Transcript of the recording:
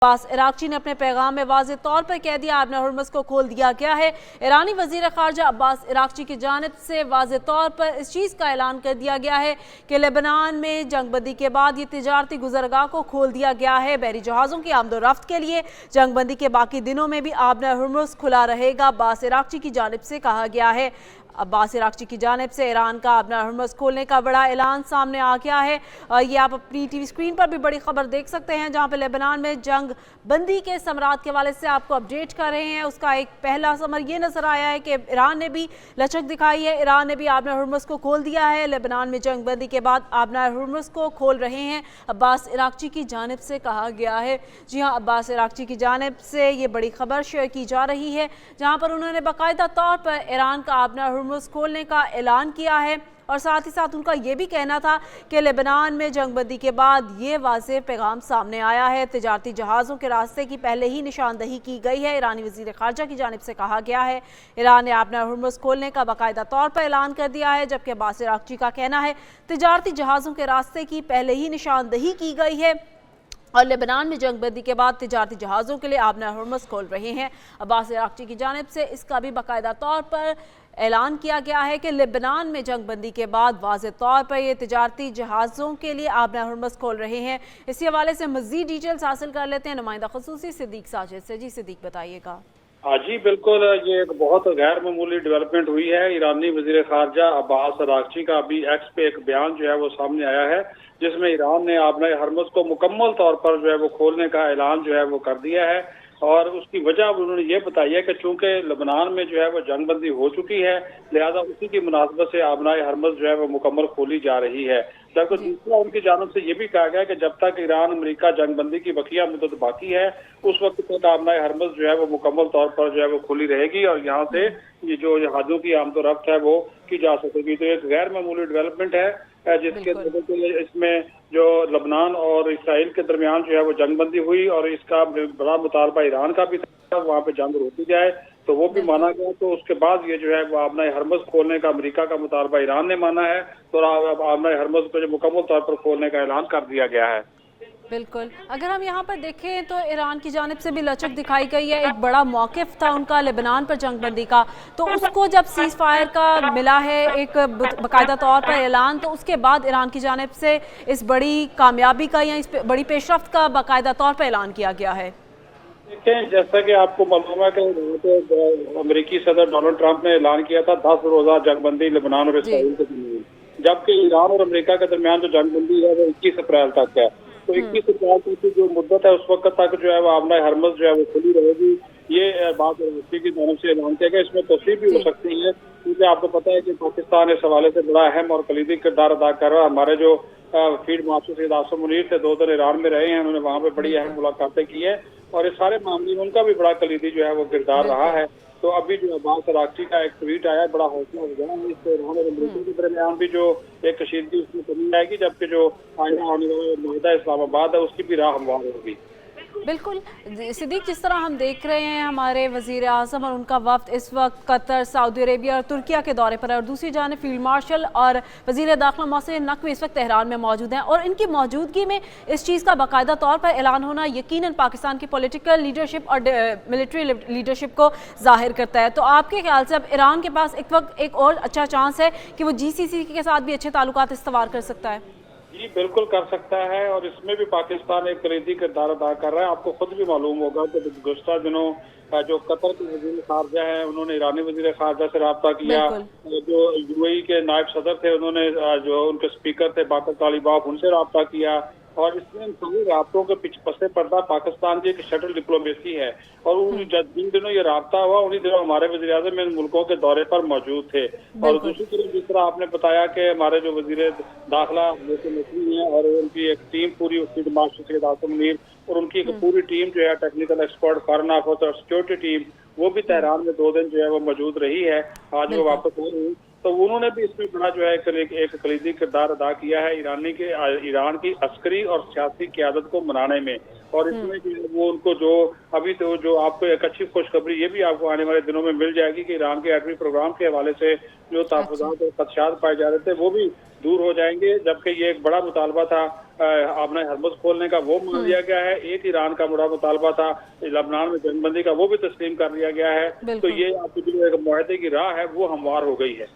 अब्बास इराक़ची ने अपने पैगाम में वाज़ेह तौर पर कह दिया आबना हुर्मुज़ को खोल दिया गया है। ईरानी वज़ीर ख़ारजा अब्बास इराक़ची की जानिब से वाज़ेह तौर पर इस चीज़ का ऐलान कर दिया गया है कि लेबनान में जंगबंदी के बाद ये तिजारती गुज़रगाह को खोल दिया गया है। बहरी जहाज़ों की आमदोरफ्त के लिए जंगबंदी के बाकी दिनों में भी आबना हुर्मुज़ खुला रहेगा। अब्बास इराक़ची की जानिब से कहा गया है। अब्बास इराक़ची की जानिब से ईरान का आबना हुर्मुज़ खोलने का बड़ा ऐलान सामने आ गया है। ये आप अपनी टीवी स्क्रीन पर भी बड़ी खबर देख सकते हैं, जहां पे लेबनान में जंग बंदी के समरात के हवाले से आपको अपडेट कर रहे हैं। उसका एक पहला समर ये नजर आया है कि ईरान ने भी लचक दिखाई है। ईरान ने भी आबना हुर्मुज़ को खोल दिया है। लेबनान में जंग बंदी के बाद आबना हुर्मुज़ को खोल रहे हैं, अब्बास इराक़ची की जानिब से कहा गया है। जी हाँ, अब्बास इराक़ची की जानिब से ये बड़ी खबर शेयर की जा रही है, जहाँ पर उन्होंने बाकायदा तौर पर ईरान का आबना हुर्मुज़ खोलने का ऐलान किया है। और साथ ही साथ उनका ये भी कहना था कि लेबनान में जंगबंदी के बाद ये वाज़ेह पैगाम सामने आया है। तिजारती जहाज़ों के रास्ते की पहले ही निशानदही की गई है। ईरानी वज़ीर ख़ारजा की जानिब से कहा गया है ईरान ने आबना हुर्मुज़ खोलने का बाकायदा तौर पर ऐलान कर दिया है, जबकि अब्बास इराक़ची का कहना है तिजारती जहाज़ों के रास्ते की पहले ही निशानदही की गई है और लेबनान में जंगबंदी के बाद तिजारती जहाज़ों के लिए आबना हुर्मुज़ खोल रहे हैं। अब्बास इराक़ची की जानिब से इसका भी बाकायदा तौर पर ऐलान किया गया है कि लेबनान में जंगबंदी के बाद वाज़ेह तौर पर ये तिजारती जहाज़ों के लिए आबना हुर्मुज़ खोल रहे हैं। इसी हवाले से मज़ीद डिटेल्स हासिल कर लेते हैं नुमाइंदा ख़ुसूसी सिद्दीक साजिद से। जी सिद्दीक, बताइएगा। हाँ जी, बिल्कुल, ये एक बहुत गैर मामूली डेवलपमेंट हुई है। ईरानी वज़ीर ख़ारजा अब्बास इराक़ची का अभी एक्स पे एक बयान जो है वो सामने आया है, जिसमें ईरान ने आबना हुर्मुज़ को मुकम्मल तौर पर जो है वो खोलने का ऐलान जो है वो कर दिया है। और उसकी वजह उन्होंने ये बताई है कि चूंकि लेबनान में जो है वो जंगबंदी हो चुकी है, लिहाजा उसी की मुनासबत से आबना हुर्मुज़ जो है वो मुकम्मल खोली जा रही है। जबकि दूसरा उनकी जानिब से ये भी कहा गया कि जब तक ईरान अमेरिका जंगबंदी की बकिया मुद्दत बाकी है, उस वक्त तक आबना हुर्मुज़ जो है वो मुकम्मल तौर पर जो है वो खुली रहेगी और यहाँ से ये जो जहाज़ों की आमदोरफ्त है वो की जा सकेगी। तो एक गैर मामूली डेवलपमेंट है, जिसके इसमें जो लेबनान और इसराइल के दरमियान जो है वो जंगबंदी हुई और इसका बड़ा मुतालबा ईरान का भी था वहाँ पे जंग रोकी जाए, तो वो भी माना गया। तो उसके बाद ये जो है वो आबना हुर्मुज़ खोलने का अमेरिका का मुतालबा ईरान ने माना है, तो आबना हुर्मुज़ को जो मुकम्मल तौर पर खोलने का ऐलान कर दिया गया है। बिल्कुल, अगर हम यहाँ पर देखें तो ईरान की जानिब से भी लचक दिखाई गई है। एक बड़ा मौक़िफ़ था उनका लेबनान पर जंगबंदी का, तो उसको जब सीज़ फायर का मिला है एक बाकायदा तौर पर ऐलान, तो उसके बाद ईरान की जानिब से इस बड़ी कामयाबी का या इस बड़ी पेशरफ्त का बाकायदा तौर पर ऐलान किया गया है। देखें, जैसा कि आपको मालूम है कि अमेरिकी सदर डोनाल्ड ट्रंप ने ऐलान किया था 10 रोज़ा जंगबंदी लेबनान और इसराइल के दरमियान, जबकि ईरान और अमेरिका के दरमियान जो जंगबंदी है वो 21 अप्रैल तक है। तो 21 अप्रैल तक की जो मुद्दत है उस वक्त तक जो है वो आबना हुर्मुज़ जो है वो खुली रहेगी। ये बात की जानिब से ऐलान किया गया। इसमें तस्वीर भी हो सकती है, क्योंकि आपको पता है कि पाकिस्तान इस हवाले से बड़ा अहम और कलीदी किरदार अदा कर रहा है। हमारे जो फील्ड मार्शल सैयद आसिम मुनीर थे, 2 दिन ईरान में रहे हैं, उन्होंने वहाँ पे बड़ी अहम मुलाकातें की है और इस सारे मामले में उनका भी बड़ा कलीदी जो है वो किरदार रहा है। तो अभी जो अब्बास इराक़ची का एक ट्वीट आया, बड़ा हौसला अफजा है। इससे ईरान और अमेरिका के दरमियान भी जो एक कशीदगी उसमें कमी आएगी, जबकि जो आइंदा होने वाला मुआहदा इस्लामाबाद है उसकी भी राह हमवार होगी। बिल्कुल सिद्दीक, जिस तरह हम देख रहे हैं हमारे वज़ीर आज़म और उनका वफ़द इस वक्त कतर, सऊदी अरेबिया और तुर्किया के दौरे पर है और दूसरी जानिब फील्ड मार्शल और वज़ीर दाखिला मोहसिन नकवी इस वक्त तेहरान में मौजूद हैं और इनकी मौजूदगी में इस चीज़ का बाकायदा तौर पर ऐलान होना यकीनन पाकिस्तान की पॉलिटिकल लीडरशिप और मिलिट्री लीडरशिप को जाहिर करता है। तो आपके ख्याल से अब ईरान के पास एक वक्त एक और अच्छा चांस है कि वो GCC के साथ भी अच्छे ताल्लुकात इस्तवार कर सकता है? जी बिल्कुल कर सकता है और इसमें भी पाकिस्तान एक कलीदी किरदार अदा कर रहा है। आपको खुद भी मालूम होगा कि गुज़श्ता दिनों जो कतर के वज़ीर ख़ारजा है उन्होंने ईरानी वज़ीर ख़ारजा से रब्ता किया। जो UAE के नायब सदर थे उन्होंने जो उनके स्पीकर थे बाकर तालिबाफ, उनसे रब्ता किया और इसमें इन सभी राब्तों के पीछे पसे पर्दा पाकिस्तान की एक शटल डिप्लोमेसी है। और जिन दिनों ये राब्ता हुआ उन्हीं दिनों हमारे वज़ीर आज़म इन मुल्कों के दौरे पर मौजूद थे। और दूसरी तरफ जिस तरह आपने बताया कि हमारे जो वज़ीर दाखिला नकवी हैं और उनकी एक टीम पूरी फील्ड मार्शल सैयद आसिम मुनीर और उनकी एक पूरी टीम जो है टेक्निकल एक्सपर्ट, फॉरेन अफेयर्स और सिक्योरिटी टीम, वो भी तेहरान में 2 दिन जो है वो मौजूद रही है। आज वो वापस हो रही, तो उन्होंने भी इसमें बड़ा जो है एक कलीदी किरदार अदा किया है ईरान की अस्करी और सियासी क़यादत को मनाने में। और इसमें वो उनको जो अभी तो जो आपको एक अच्छी खुशखबरी ये भी आपको आने वाले दिनों में मिल जाएगी कि ईरान के एटमी प्रोग्राम के हवाले से जो तहफ़्फ़ुज़ात और खदशात पाए जा रहे थे वो भी दूर हो जाएंगे। जबकि ये एक बड़ा मुतालबा था अपना हरमुज खोलने का वो मान लिया गया है। एक ईरान का बड़ा मुतालबा था लबनान में जंगबंदी का, वो भी तस्लीम कर लिया गया है। तो ये आपकी जो एक मुआहदे की राह है वो हमवार हो गई है।